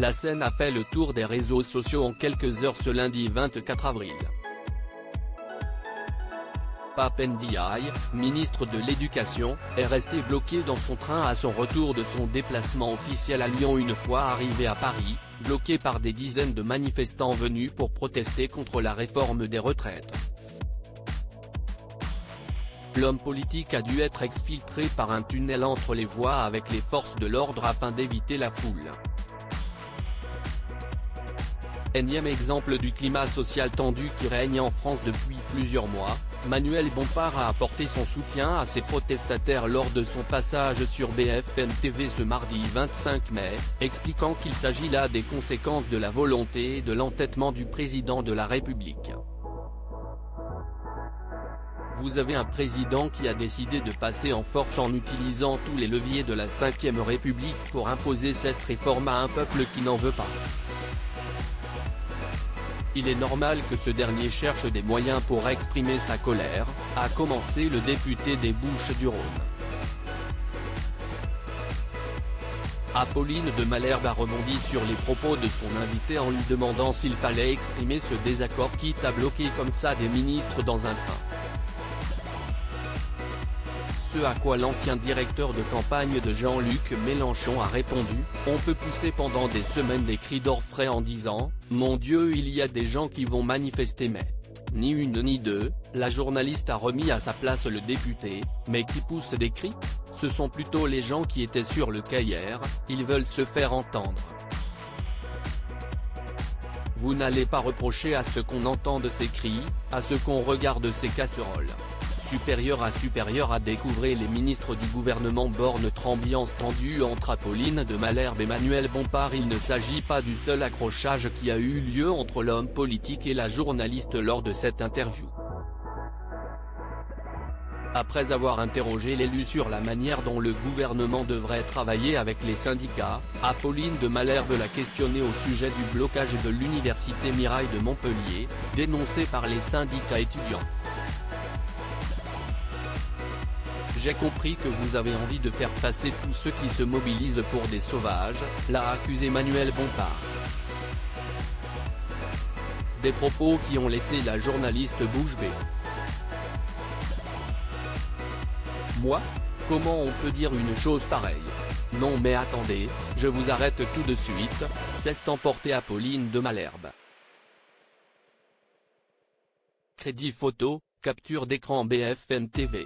La scène a fait le tour des réseaux sociaux en quelques heures ce lundi 24 avril. Pape Ndiaye, ministre de l'Éducation, est resté bloqué dans son train à son retour de son déplacement officiel à Lyon une fois arrivé à Paris, bloqué par des dizaines de manifestants venus pour protester contre la réforme des retraites. L'homme politique a dû être exfiltré par un tunnel entre les voies avec les forces de l'ordre afin d'éviter la foule. Énième exemple du climat social tendu qui règne en France depuis plusieurs mois, Manuel Bompard a apporté son soutien à ces protestataires lors de son passage sur BFM TV ce mardi 25 mai, expliquant qu'il s'agit là des conséquences de la volonté et de l'entêtement du président de la République. Vous avez un président qui a décidé de passer en force en utilisant tous les leviers de la Ve République pour imposer cette réforme à un peuple qui n'en veut pas. Il est normal que ce dernier cherche des moyens pour exprimer sa colère, a commencé le député des Bouches-du-Rhône. Apolline de Malherbe a rebondi sur les propos de son invité en lui demandant s'il fallait exprimer ce désaccord quitte à bloquer comme ça des ministres dans un train. Ce à quoi l'ancien directeur de campagne de Jean-Luc Mélenchon a répondu: « On peut pousser pendant des semaines des cris d'orfraie en disant « Mon Dieu, il y a des gens qui vont manifester mais… » Ni une ni deux, la journaliste a remis à sa place le député, mais qui pousse des cris? Ce sont plutôt les gens qui étaient sur le quai hier, ils veulent se faire entendre. Vous n'allez pas reprocher à ce qu'on entende ces cris, à ce qu'on regarde ces casseroles. Supérieur à découvrir les ministres du gouvernement Borne. Ambiance tendue entre Apolline de Malherbe et Manuel Bompard. Il ne s'agit pas du seul accrochage qui a eu lieu entre l'homme politique et la journaliste lors de cette interview. Après avoir interrogé l'élu sur la manière dont le gouvernement devrait travailler avec les syndicats, Apolline de Malherbe l'a questionné au sujet du blocage de l'université Mirail de Montpellier, dénoncé par les syndicats étudiants. J'ai compris que vous avez envie de faire passer tous ceux qui se mobilisent pour des sauvages, l'a accusé Manuel Bompard. Des propos qui ont laissé la journaliste bouche bée. Moi? Comment on peut dire une chose pareille? Non mais attendez, je vous arrête tout de suite, s'est emporté Apolline de Malherbe. Crédit photo, capture d'écran BFM TV.